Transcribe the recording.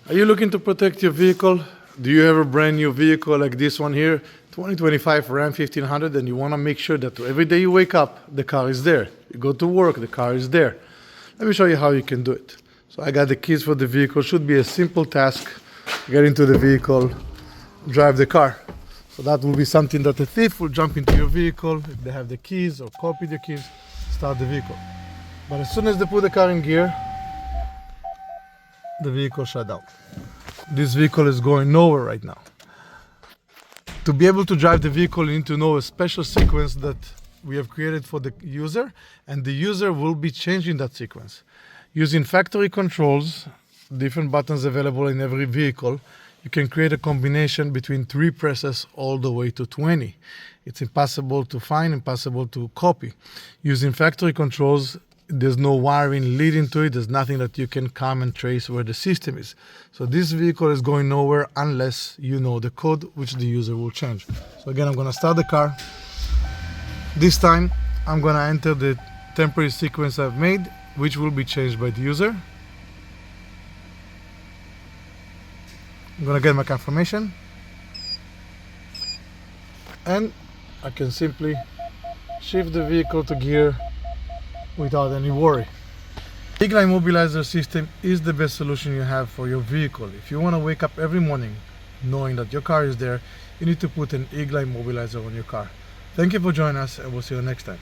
Are you looking to protect your vehicle? Do you have a brand new vehicle like this one here, 2025 Ram 1500, and you want to make sure that every day you wake up, the car is there. You go to work, the car is there. Let me show you how you can do it. So I got the keys for the vehicle. Should be a simple task. Get into the vehicle, drive the car. So that will be something that a thief will jump into your vehicle if they have the keys or copy the keys, start the vehicle. But as soon as they put the car in gear, the vehicle shut down. This vehicle is going nowhere right now. To be able to drive the vehicle, you need to know a special sequence that we have created for the user, and the user will be changing that sequence. Using factory controls, different buttons available in every vehicle, you can create a combination between 3 presses all the way to 20. It's impossible to find, impossible to copy. Using factory controls, there's no wiring leading to it. There's nothing that you can come and trace where the system is. So this vehicle is going nowhere unless you know the code, which the user will change. So again, I'm going to start the car. This time, I'm going to enter the temporary sequence I've made, which will be changed by the user. I'm going to get my confirmation. And I can simply shift the vehicle to gear without any worry. IGLA Immobilizer system is the best solution you have for your vehicle. If you want to wake up every morning knowing that your car is there, you need to put an IGLA Immobilizer on your car. Thank you for joining us, and we'll see you next time.